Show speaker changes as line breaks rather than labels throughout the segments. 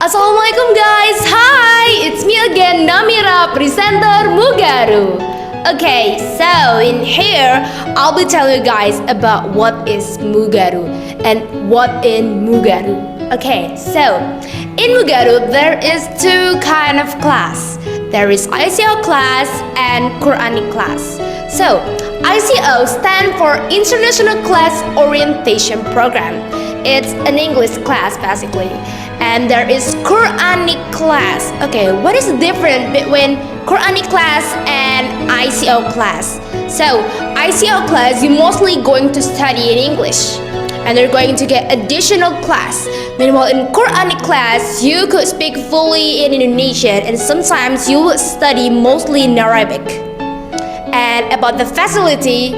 Assalamualaikum guys, hi, it's me again Namira, presenter Mugaru. Okay, so in here I'll be telling you guys about what is Mugaru and what in Mugaru. Okay, so in Mugaru there is two kind of class. There is ICO class and Quranic class. So ICO stand for International Class Orientation Program. It's an English class basically. And there is Quranic class. Okay, what is the difference between Quranic class and ICO class? So, ICO class, you're mostly going to study in English, and you're going to get additional class. Meanwhile, in Quranic class, you could speak fully in Indonesian, and sometimes you would study mostly in Arabic. And about the facility,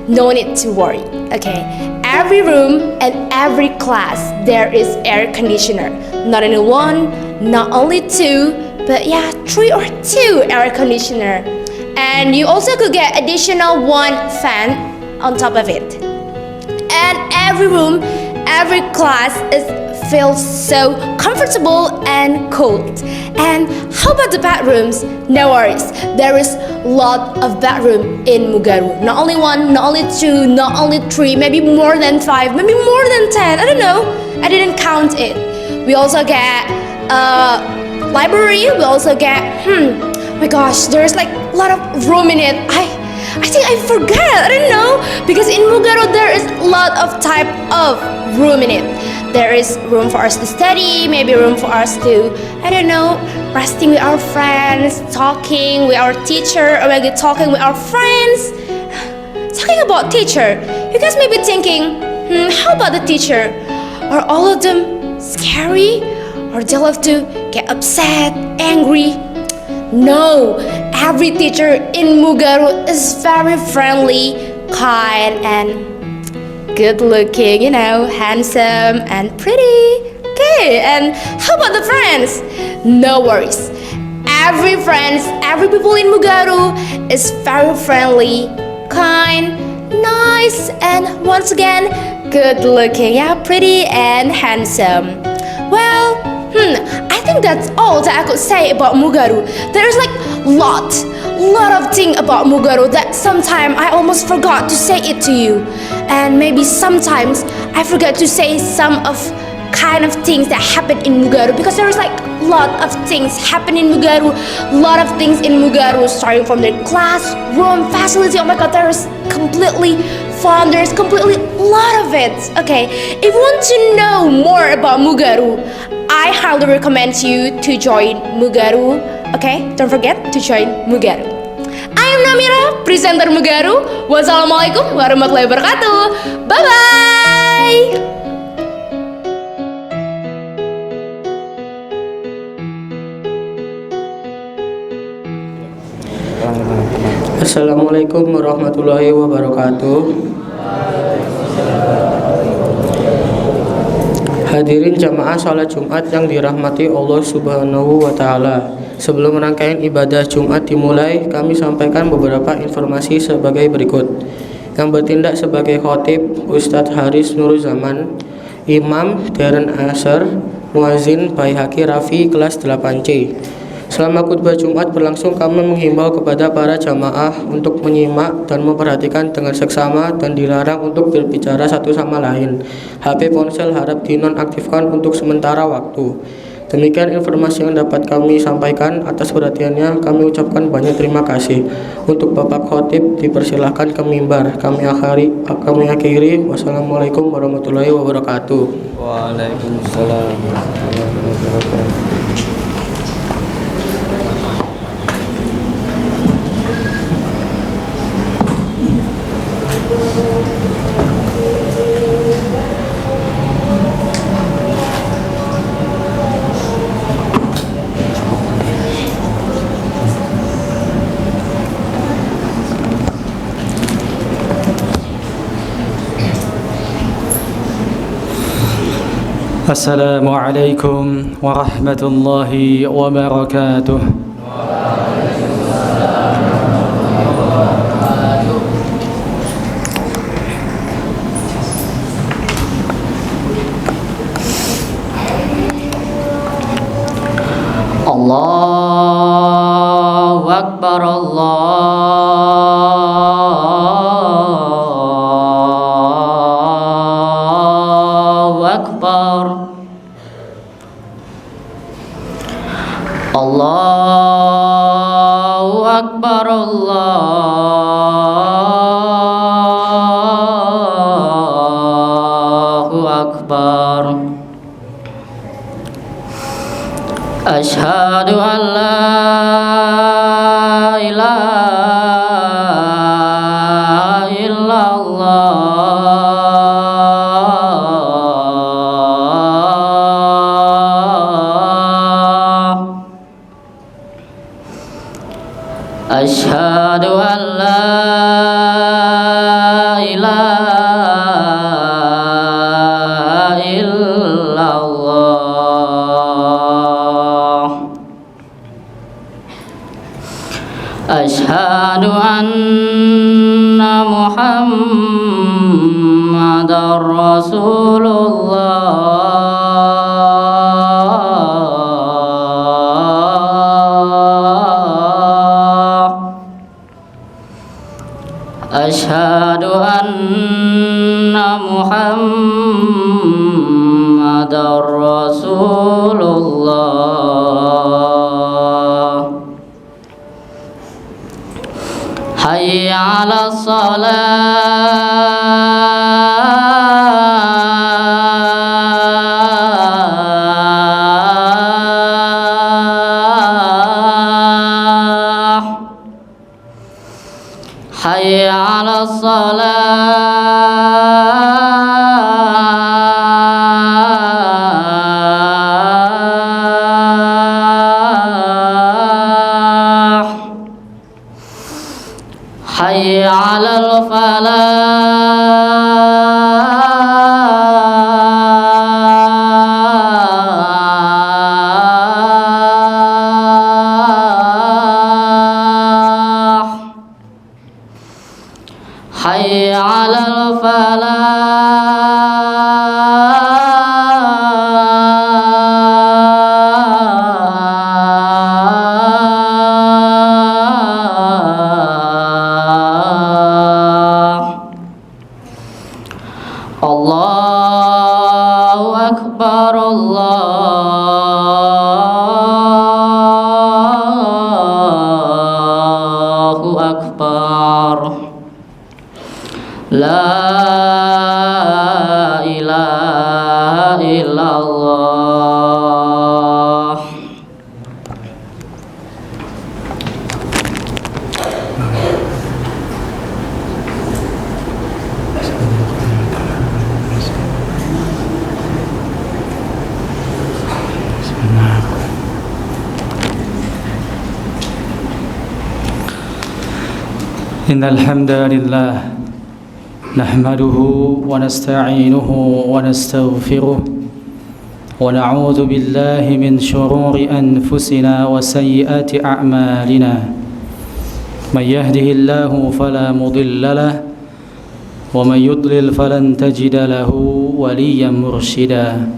no need to worry. Okay, every room and every class there is air conditioner. Not only one, not only two, but yeah, three or two air conditioner. And you also could get additional one fan on top of it. And every room, every class is feels so comfortable and cold. And how about the bedrooms? No worries, there is lot of bedroom in Mugaru. Not only one, not only two, not only three, maybe more than five, maybe more than 10. I don't know. I didn't count it. We also get library. We also get my gosh, there's like a lot of room in it. I think I forgot. I don't know because in Mugaru there is a lot of type of room in it. There is room for us to study, maybe room for us to, I don't know, resting with our friends, talking with our teacher, or maybe talking with our friends. Talking about teacher, you guys may be thinking, how about the teacher? Are all of them scary? Or they love to get upset, angry? No, every teacher in Mugaru is very friendly, kind, and good looking, handsome and pretty. Okay, and how about the friends? No worries. Every people in Mugaru is very friendly, kind, nice, and once again, good looking, pretty and handsome. Well, I think that's all that I could say about Mugaru. There's like lot of thing about Mugaru that sometimes I almost forgot to say it to you. And maybe sometimes I forget to say some of kind of things that happen in Mugaru because there's like lot of things happen in Mugaru, lot of things in Mugaru starting from their classroom facility. Oh my god, there's completely fun, there's completely lot of it. Okay, if you want to know more about Mugaru, I highly recommend you to join Mugaru. Okay, don't forget to join Mugaru. I am Namira, presenter Mugaru. Wassalamualaikum warahmatullahi wabarakatuh. Bye bye.
Assalamualaikum warahmatullahi wabarakatuh. Hadirin jamaah salat Jumat yang dirahmati Allah Subhanahu wa taala. Sebelum rangkaian ibadah Jumat dimulai, kami sampaikan beberapa informasi sebagai berikut. Yang bertindak sebagai khotib Ustadz Haris Nurzaman, Imam Darren Asar, Muazin Baihaqi Rafi kelas 8C. Selama khutbah Jumat berlangsung, kami menghimbau kepada para jamaah untuk menyimak dan memperhatikan dengan seksama dan dilarang untuk berbicara satu sama lain. HP ponsel harap dinonaktifkan untuk sementara waktu. Demikian informasi yang dapat kami sampaikan. Atas perhatiannya kami ucapkan banyak terima kasih. Untuk Bapak Khotib dipersilahkan ke mimbar. Kami akhiri. Wassalamualaikum warahmatullahi wabarakatuh.
Waalaikumsalam warahmatullahi wabarakatuh.
Assalamualaikum warahmatullahi wabarakatuh.
Allahu Akbar, Allahu Akbar, Allahu Akbar, Allahu Akbar. Asyhadu an la ilaha illallah. Asyhadu an la ilaha illallah. Asyhadu anna Muhammadar Rasulullah. Asyhadu anna Muhammadar Rasulullah. Hayya 'alas shalah. Hayya 'alas salah. Hayya 'alal falah. Hayya 'alal falah. Allahu Akbar, Allahu Akbar. La ilaha illallah.
Innal hamdalillah nahmaduhu wa nasta'inuhu wa nastaghfiruh wa na'udzu billahi min shururi anfusina wa sayyiati a'malina. Man yahdihillahu fala mudilla lahu wa man yudlil falan tajida lahu waliyyan murshida.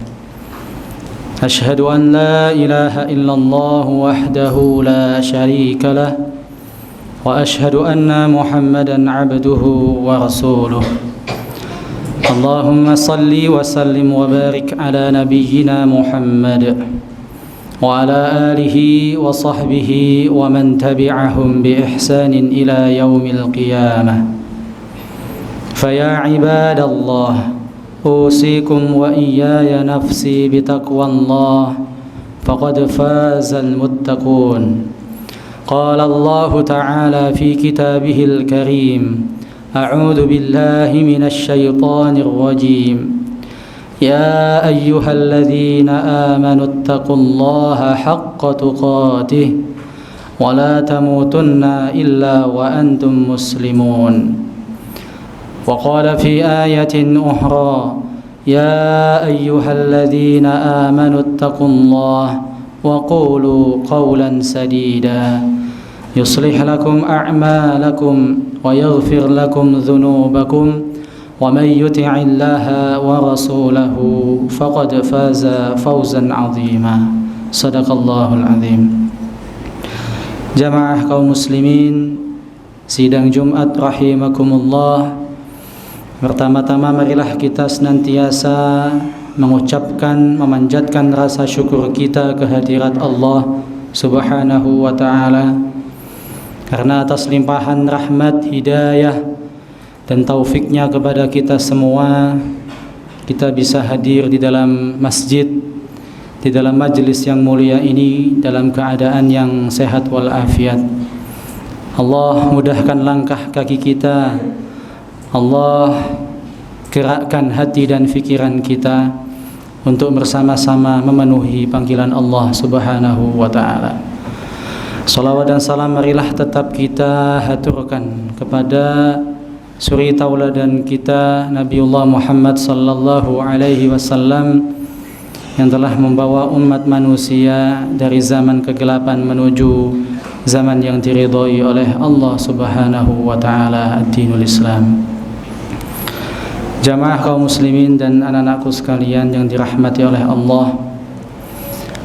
Ashhadu an la ilaha illallah wahdahu la sharika lahu وأشهد أن محمدًا عبده ورسوله. اللهم صل وسلم وبارك على نبينا محمد وعلى آله وصحبه ومن تبعهم بإحسان إلى يوم القيامة. فيا عباد الله، أوصيكم وإياي نفسي بتقوى الله، فقد فاز المتقون. قال الله تعالى في كتابه الكريم: أعوذ بالله من الشيطان الرجيم. يا أيها الذين آمنوا اتقوا الله حق تقاته ولا تموتن إلا وأنتم مسلمون. وقال في آية أخرى: يا أيها الذين آمنوا اتقوا الله وقولوا قولا سديدا يصلح لكم أعمالكم ويغفر لكم ذنوبكم ومن يطع الله ورسوله فقد فاز فوزا عظيما. صدق الله العظيم. Jamaah kaum muslimin, sidang Jumat rahimakumullah. Pertama-tama marilah kita senantiasa mengucapkan, memanjatkan rasa syukur kita kehadirat Allah Subhanahu wa ta'ala, karena atas limpahan rahmat, hidayah dan taufiknya kepada kita semua, kita bisa hadir di dalam masjid, di dalam majlis yang mulia ini dalam keadaan yang sehat walafiat. Allah mudahkan langkah kaki kita, Allah gerakkan hati dan fikiran kita untuk bersama-sama memenuhi panggilan Allah Subhanahu wa ta'ala. Salawat dan salam marilah tetap kita haturkan kepada suri tauladan kita Nabiullah Muhammad sallallahu alaihi wasallam, yang telah membawa umat manusia dari zaman kegelapan menuju zaman yang diridhai oleh Allah Subhanahu wa ta'ala, ad-dinul Islam. Jamaah kaum muslimin dan anak-anakku sekalian yang dirahmati oleh Allah,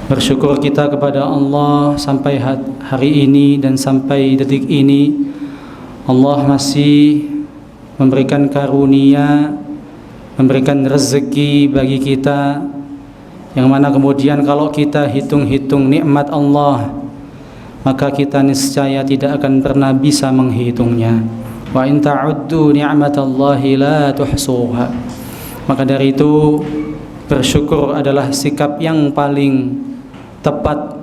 bersyukur kita kepada Allah sampai hari ini dan sampai detik ini Allah masih memberikan karunia, memberikan rezeki bagi kita, yang mana kemudian kalau kita hitung-hitung nikmat Allah, maka kita niscaya tidak akan pernah bisa menghitungnya. Wa in ta'uddu ni'matallahi la tuhsuha. Maka dari itu, bersyukur adalah sikap yang paling tepat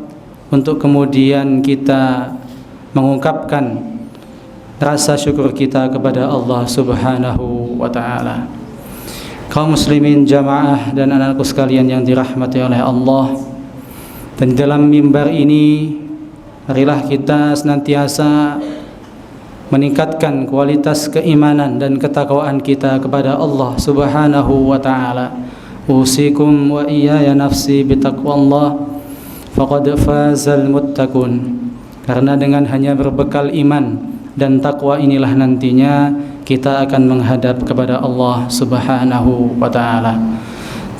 untuk kemudian kita mengungkapkan rasa syukur kita kepada Allah Subhanahu wa ta'ala. Kaum muslimin, jamaah dan anak-anakku sekalian yang dirahmati oleh Allah, dan di dalam mimbar ini marilah kita senantiasa meningkatkan kualitas keimanan dan ketakwaan kita kepada Allah Subhanahu wa ta'ala. Usikum wa iyaya nafsi bitaqwallah faqad fazal muttaqun. Karena dengan hanya berbekal iman dan takwa inilah nantinya kita akan menghadap kepada Allah Subhanahu wa ta'ala.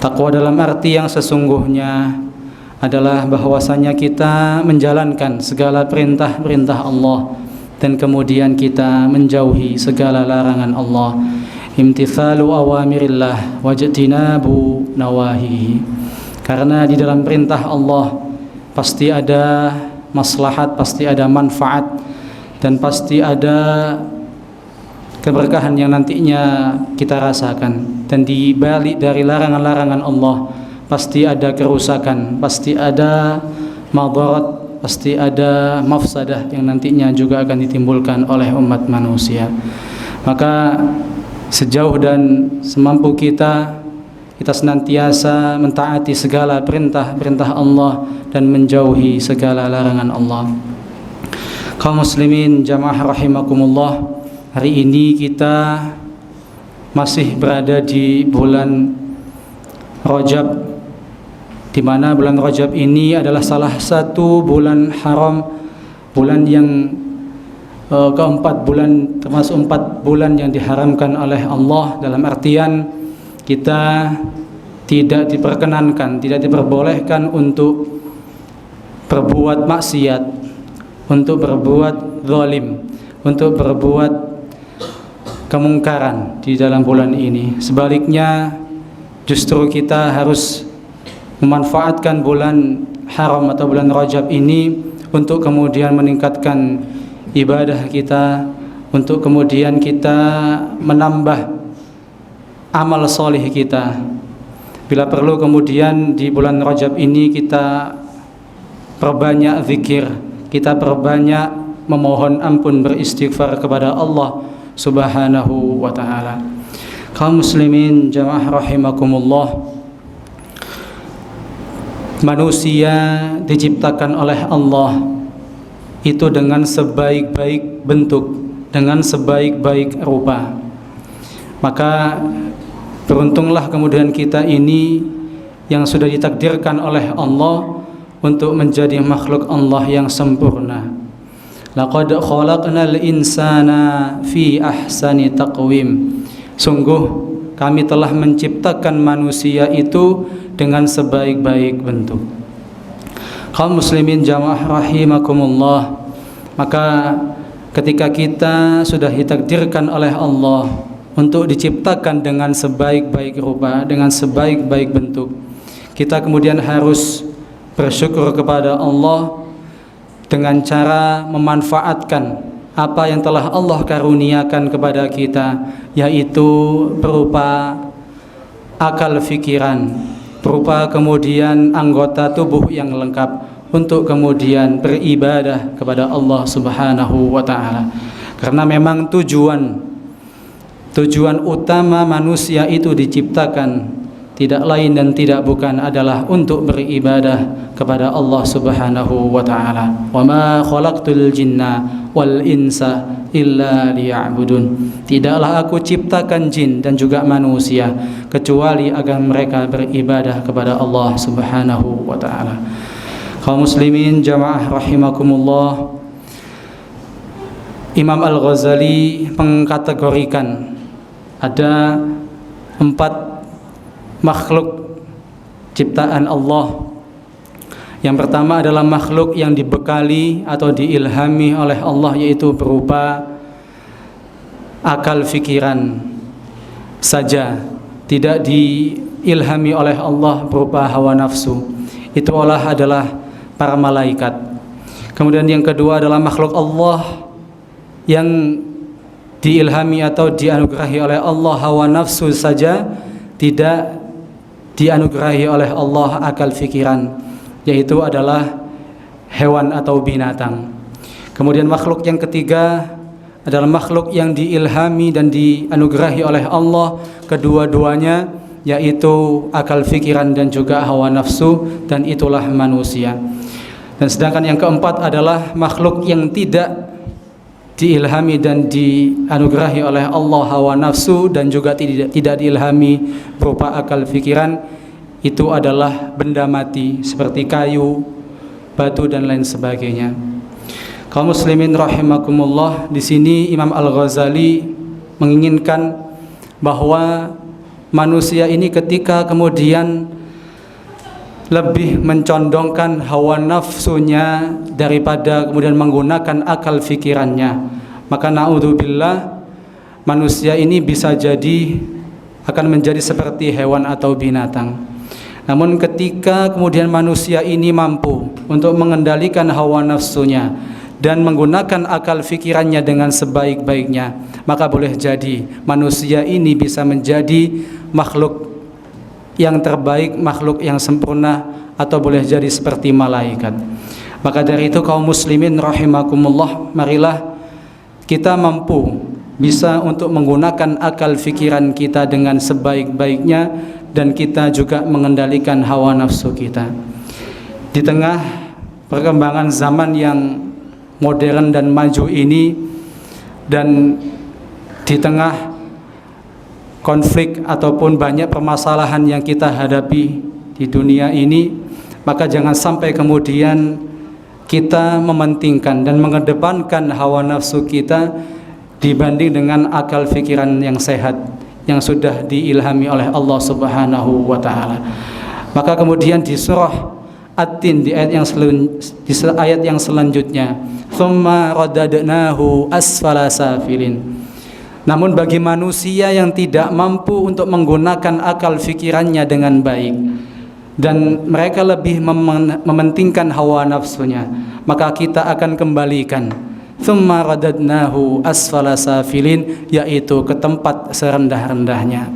Takwa dalam arti yang sesungguhnya adalah bahwasanya kita menjalankan segala perintah-perintah Allah dan kemudian kita menjauhi segala larangan Allah. Imtithalu awamirillah wajtinabu nawahihi. Karena di dalam perintah Allah pasti ada maslahat, pasti ada manfaat, dan pasti ada keberkahan yang nantinya kita rasakan. Dan di balik dari larangan-larangan Allah pasti ada kerusakan, pasti ada madarat, pasti ada mafsadah yang nantinya juga akan ditimbulkan oleh umat manusia. Maka sejauh dan semampu kita senantiasa mentaati segala perintah-perintah Allah dan menjauhi segala larangan Allah. Kaum muslimin, jamaah rahimakumullah, hari ini kita masih berada di bulan Rajab, di mana bulan Rajab ini adalah salah satu bulan haram, bulan yang keempat bulan, termasuk 4 bulan yang diharamkan oleh Allah, dalam artian kita tidak diperkenankan, tidak diperbolehkan untuk berbuat maksiat, untuk berbuat zalim, untuk berbuat kemungkaran di dalam bulan ini. Sebaliknya, justru kita harus memanfaatkan bulan haram atau bulan Rajab ini untuk kemudian meningkatkan ibadah kita, untuk kemudian kita menambah amal soleh kita. Bila perlu kemudian di bulan Rajab ini kita perbanyak zikir, kita perbanyak memohon ampun, beristighfar kepada Allah Subhanahu wa ta'ala. Kaum muslimin, jamaah rahimakumullah, manusia diciptakan oleh Allah itu dengan sebaik-baik bentuk, dengan sebaik-baik rupa. Maka beruntunglah kemudian kita ini yang sudah ditakdirkan oleh Allah untuk menjadi makhluk Allah yang sempurna. Laqad khalaqnal insana fi ahsani taqwim. Sungguh kami telah menciptakan manusia itu dengan sebaik-baik bentuk. Kaum muslimin, jamaah rahimakumullah, Maka ketika kita sudah ditakdirkan oleh Allah untuk diciptakan dengan sebaik-baik rupa, dengan sebaik-baik bentuk, kita kemudian harus bersyukur kepada Allah dengan cara memanfaatkan apa yang telah Allah karuniakan kepada kita, yaitu berupa akal fikiran, berupa kemudian anggota tubuh yang lengkap untuk kemudian beribadah kepada Allah Subhanahu wa ta'ala. Karena memang tujuan utama manusia itu diciptakan tidak lain dan tidak bukan adalah untuk beribadah kepada Allah Subhanahu wa ta'ala. Wa ma khalaqtul jinna wal insa illa liya'budun. Tidaklah aku ciptakan jin dan juga manusia kecuali agar mereka beribadah kepada Allah Subhanahu wa ta'ala. Kaum muslimin jamaah rahimakumullah, Imam Al-Ghazali mengkategorikan ada 4 makhluk ciptaan Allah. Yang pertama adalah makhluk yang dibekali atau diilhami oleh Allah, yaitu berupa akal fikiran saja, tidak diilhami oleh Allah berupa hawa nafsu. Itu adalah para malaikat. Kemudian yang kedua adalah makhluk Allah yang diilhami atau dianugerahi oleh Allah hawa nafsu saja, tidak dianugerahi oleh Allah akal fikiran, yaitu adalah hewan atau binatang. Kemudian makhluk yang ketiga adalah makhluk yang diilhami dan dianugerahi oleh Allah kedua-duanya, yaitu akal fikiran dan juga hawa nafsu, dan itulah manusia. Dan sedangkan yang keempat adalah makhluk yang tidak diilhami dan dianugerahi oleh Allah hawa nafsu dan juga tidak diilhami berupa akal fikiran, itu adalah benda mati seperti kayu, batu dan lain sebagainya. Kaum muslimin rahimakumullah, di sini Imam Al-Ghazali menginginkan bahwa manusia ini ketika kemudian lebih mencondongkan hawa nafsunya daripada kemudian menggunakan akal fikirannya, maka na'udzubillah, manusia ini bisa jadi akan menjadi seperti hewan atau binatang. Namun ketika kemudian manusia ini mampu untuk mengendalikan hawa nafsunya dan menggunakan akal fikirannya dengan sebaik-baiknya, maka boleh jadi manusia ini bisa menjadi makhluk yang terbaik, makhluk yang sempurna, atau boleh jadi seperti malaikat. Maka dari itu kaum muslimin rahimakumullah, marilah kita mampu bisa untuk menggunakan akal fikiran kita dengan sebaik-baiknya, dan kita juga mengendalikan hawa nafsu kita. Di tengah perkembangan zaman yang modern dan maju ini, dan di tengah konflik ataupun banyak permasalahan yang kita hadapi di dunia ini, maka jangan sampai kemudian kita mementingkan dan mengedepankan hawa nafsu kita dibanding dengan akal fikiran yang sehat yang sudah diilhami oleh Allah Subhanahu wa ta'ala. Maka kemudian di surah At-Tin, di ayat yang selanjutnya, "Tsumma radadnahu asfala safilin." Namun bagi manusia yang tidak mampu untuk menggunakan akal fikirannya dengan baik dan mereka lebih mementingkan hawa nafsunya, maka kita akan kembalikan tsumma radadnahu asfala safilin, yaitu ke tempat serendah-rendahnya.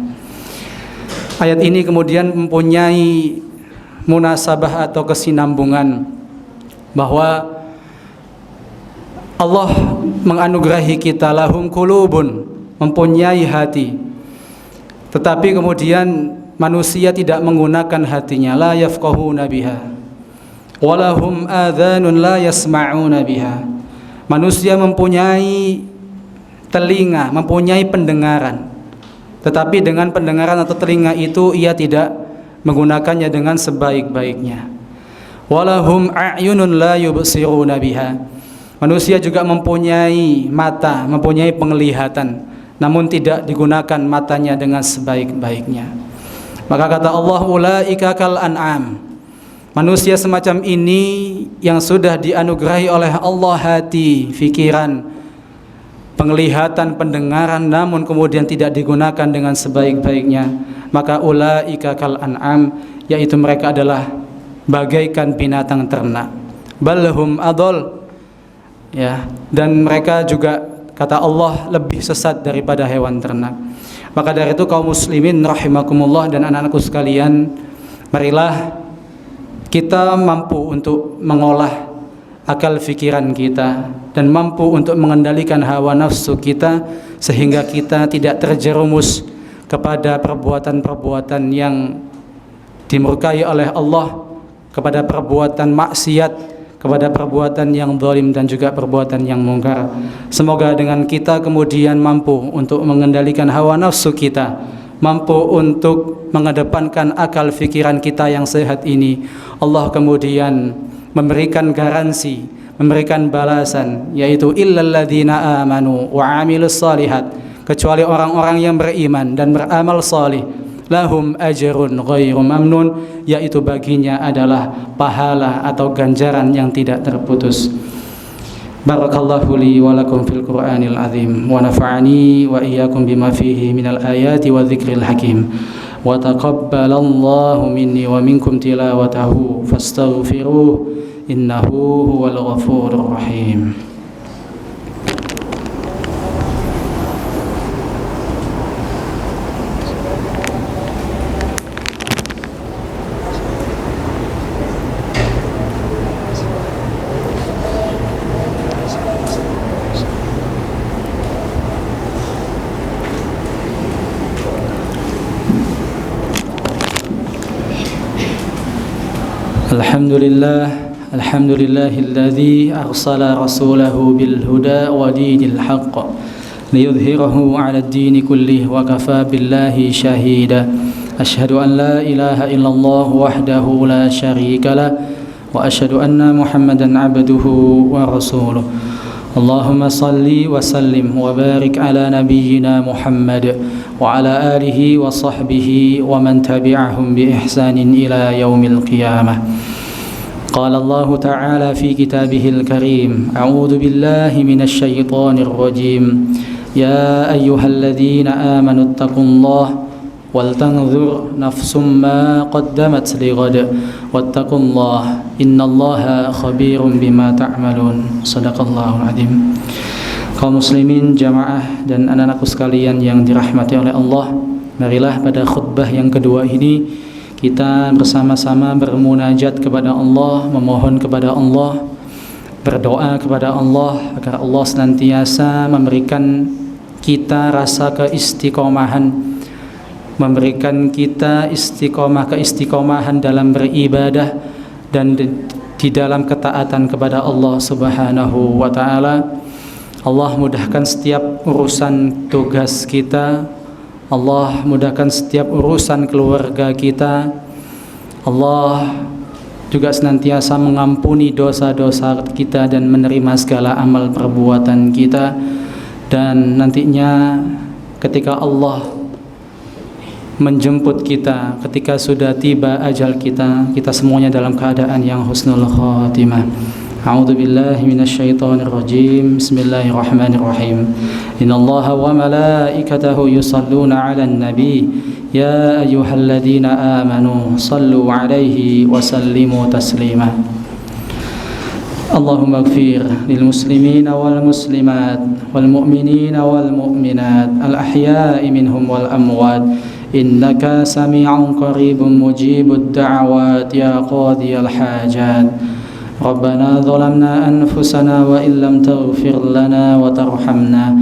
Ayat ini kemudian mempunyai munasabah atau kesinambungan bahwa Allah menganugerahi kita lahum qulubun, mempunyai hati, tetapi kemudian manusia tidak menggunakan hatinya, la yafqahuna biha, walahum adhanun la yasma'una biha. Manusia mempunyai telinga, mempunyai pendengaran, tetapi dengan pendengaran atau telinga itu ia tidak menggunakannya dengan sebaik-baiknya. Walahum a'yunun la yubsiruna biha. Manusia juga mempunyai mata, mempunyai penglihatan, namun tidak digunakan matanya dengan sebaik-baiknya. Maka kata Allah, ulaika kal an'am, Manusia semacam ini yang sudah dianugerahi oleh Allah hati, fikiran, penglihatan, pendengaran, namun kemudian tidak digunakan dengan sebaik-baiknya, maka ulaika kal an'am, yaitu mereka adalah bagaikan binatang ternak. Balhum adol, ya, dan mereka juga kata Allah lebih sesat daripada hewan ternak. Maka dari itu kaum muslimin rahimakumullah dan anak-anakku sekalian, marilah kita mampu untuk mengolah akal fikiran kita dan mampu untuk mengendalikan hawa nafsu kita sehingga kita tidak terjerumus kepada perbuatan-perbuatan yang dimurkai oleh Allah, kepada perbuatan maksiat, kepada perbuatan yang zalim dan juga perbuatan yang mungkar. Semoga dengan kita kemudian mampu untuk mengendalikan hawa nafsu kita, mampu untuk mengedepankan akal fikiran kita yang sehat ini, Allah kemudian memberikan garansi, memberikan balasan, yaitu illalladzina amanu wa amilus solihat, kecuali orang-orang yang beriman dan beramal salih, lahum ajrun ghairu mamnun, yaitu baginya adalah pahala atau ganjaran yang tidak terputus. Barakallahu li wa lakum fil Qur'anil azim wa nafa'ani wa iyyakum bima fihi minal ayati wa dzikril hakim wa taqabbalallahu minni wa minkum tilawatahu fastaghfiruh innahu huwal ghafurur rahim. Alhamdulillahilladzi arsala rasulahu bil huda wa dinil haqq liyudhhirahu 'alad dini kullih wa kafaa billahi shahida. Asyhadu an la ilaha illallah wahdahu la syarika lah wa asyhadu anna Muhammadan 'abduhu wa rasuluh. Allahumma salli wa sallim wa barik ala nabiyyina Muhammad wa ala alihi wa sahbihi wa man tabi'ahum bi ihsanin ila yaumil qiyamah. Qala Allah ta'ala fi kitabihil karim, a'udzu billahi minasy syaithanir rajim. Ya ayyuhalladzina amanu taqullaha wal tanzur nafsum ma qaddamat lighad wattaqullaha innallaha khabirum bima ta'malun. Shadaqallahul azim. Kaum muslimin, jamaah dan anak-anakku sekalian yang dirahmati oleh Allah, marilah pada khutbah yang kedua ini kita bersama-sama bermunajat kepada Allah, memohon kepada Allah, berdoa kepada Allah agar Allah senantiasa memberikan kita rasa keistiqomahan, memberikan kita keistiqomahan dalam beribadah dan di dalam ketaatan kepada Allah Subhanahu wa taala. Allah mudahkan setiap urusan tugas kita, Allah mudahkan setiap urusan keluarga kita. Allah juga senantiasa mengampuni dosa-dosa kita dan menerima segala amal perbuatan kita. Dan nantinya ketika Allah menjemput kita, ketika sudah tiba ajal kita, kita semuanya dalam keadaan yang husnul khatimah. A'udzu billahi minasyaitonir rajim. Bismillahirrahmanirrahim. Innallaha wa malaikatahu yusholluna 'alan nabi ya ayyuhalladzina amanu shallu 'alaihi wa sallimu taslima. Allahumma ighfir lil muslimina wal muslimat wal mu'minina wal mu'minat al ahya'i minhum wal amwat innaka sami'un qaribun mujibud da'awat ya qadiyal hajat. Rabbana zalamna anfusana wa illam taghfir lana wa tarhamna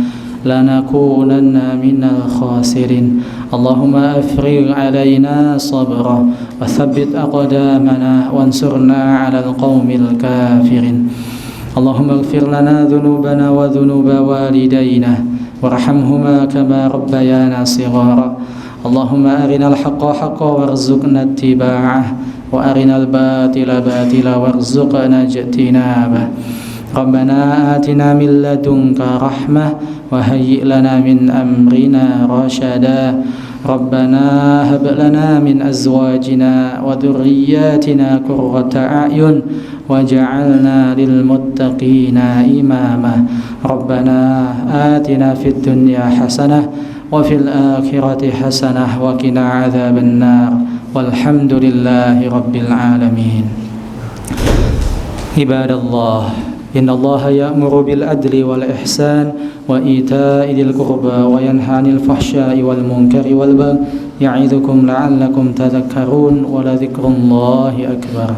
lanakunanna minal khasirin. Allahumma afrigh alaina sabra wa thabbit aqdamana wansurna 'alal qaumil kafirin. Allahumma ighfir lana dhunubana wa dhunuba walidayna warhamhuma kama rabbayana shighara. Allahumma arinal haqqa haqqan warzuqna ittiba'ah wa arinal batila batila warzuqna ijtinabah. Rabbana atina min ladunka rahmah wa hayyi' lana min amrina rasyada. ربنا هب لنا من أزواجنا وذرياتنا قرة أعين وجعلنا للمتقين إماما ربنا آتنا في الدنيا حسنة وفي الآخرة حسنة وقنا عذاب النار والحمد لله رب العالمين عباد الله إن الله يأمر بالعدل والإحسان وإيتاء ذي القربى وينهى عن الفحشاء والمنكر والبغي يعظكم لعلكم تذكرون ولذكر الله أكبر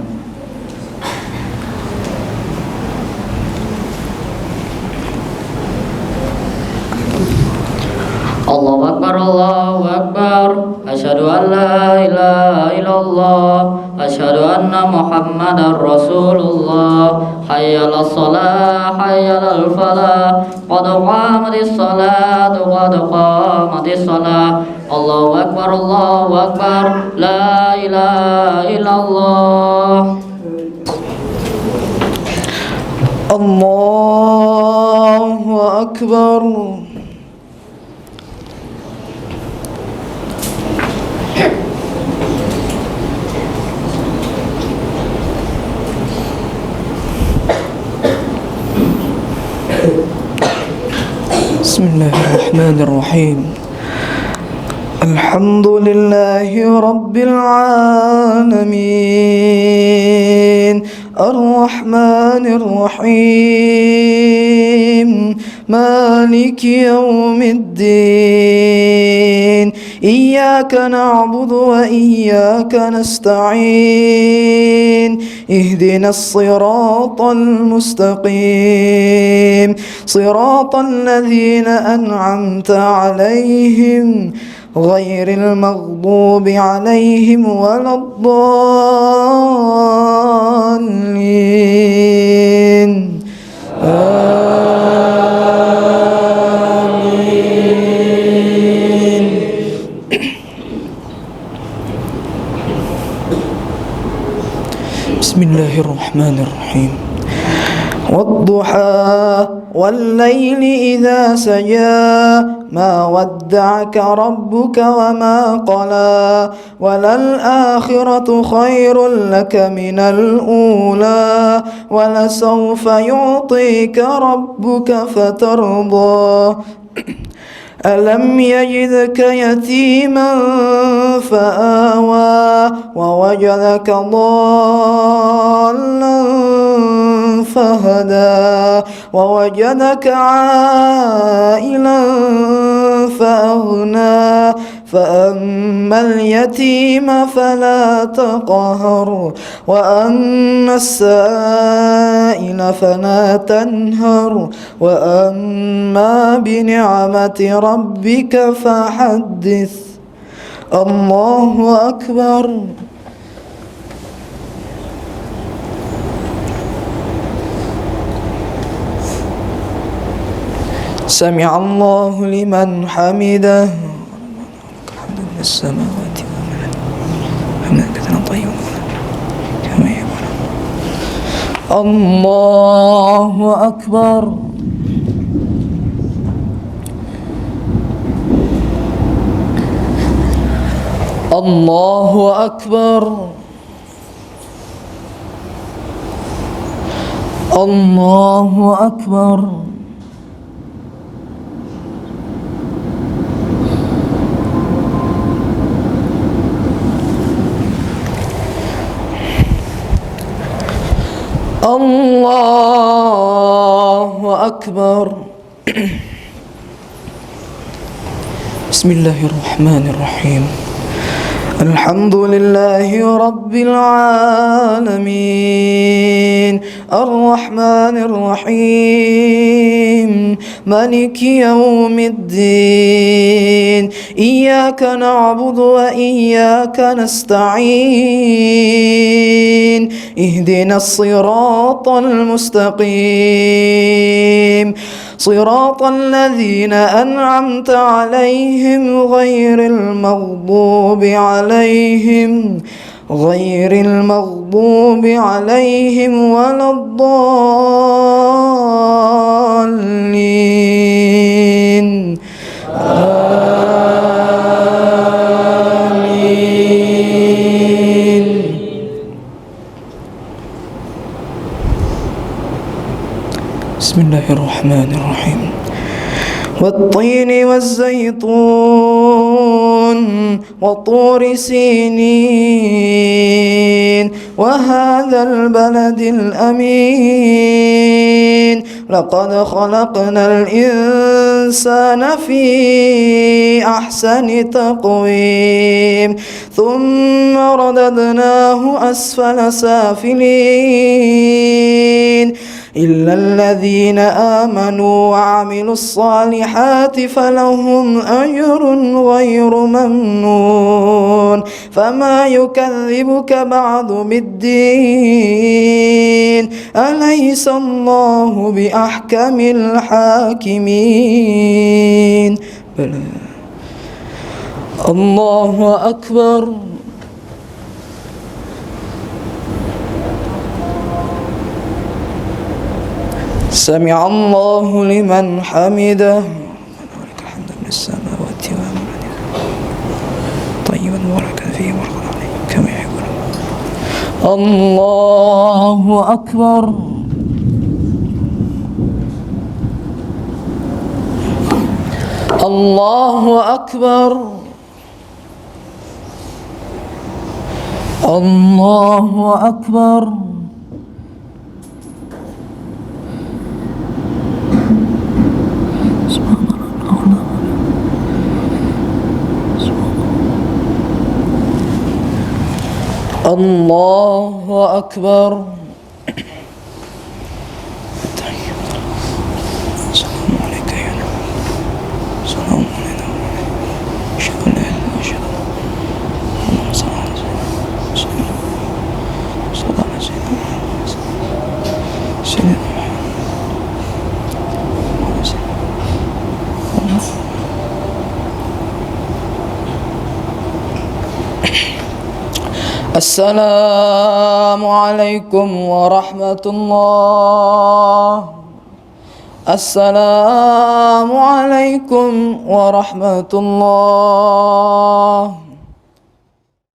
Allahu Akbar, Allahu Akbar. Asyhadu an la ilaha illallah, asyhadu anna Muhammadar Rasulullah. Hayya 'alas shalah, hayya 'alal falah. Qad qamatis salatu, qad qamatis salah. Allahu Akbar, Allahu Akbar. La ilaha illallah.
Allahu Akbar. بسم الله الرحمن الرحيم الحمد لله رب العالمين الرحمن الرحيم مالك يوم الدين إياك نعبد وإياك نستعين اهدنا الصراط المستقيم صراط الذين أنعمت عليهم غير المغضوب عليهم ولا الضالين آمين. بسم الله الرحمن الرحيم والضحى والليل إذا سجى ما ودعك ربك وما قلى وللآخرة خير لك من الأولى ولسوف يعطيك ربك فترضى ألم يجدك يتيما فآوى ووجدك ضالا فهدى ووجدك عائلا فأغنى فأما اليتيم فلا تقهر وأما السائل فلا تنهر وأما بنعمة ربك فحدث الله أكبر سمع الله لمن حمده الحمد لله السماوات ومن كثيرا طيبا كما يقول الله أكبر الله أكبر الله أكبر الله أكبر بسم الله الرحمن الرحيم الحمد لله رب العالمين الرحمن الرحيم مالك يوم الدين إياك نعبد وإياك نستعين اهدنا الصراط المستقيم صراط الذين أنعمت عليهم غير المغضوب عليهم ولا الضالين بسم الله الرحمن الرحيم والطين والزيتون وطور سينين وهذا البلد الأمين لقد خلقنا الإنسان في أحسن تقويم ثم رددناه أسفل سافلين إلا الذين آمنوا وعملوا الصالحات فلهم أجر غير ممنون فما يكذبك بعد بالدين أليس الله بأحكم الحاكمين بلى الله أكبر سمع الله لمن حمده ولك الحمد من السماوات والأرض طيبا مباركا فيه وبارك عليه كما يحب الله أكبر الله أكبر الله أكبر الله أكبر السلام عليك يا نبي السلام علينا أشهد أن لا إله إلا الله اللهم صل على سيدنا صلى على سيدنا سيدنا السلام عليكم ورحمة الله السلام عليكم ورحمة الله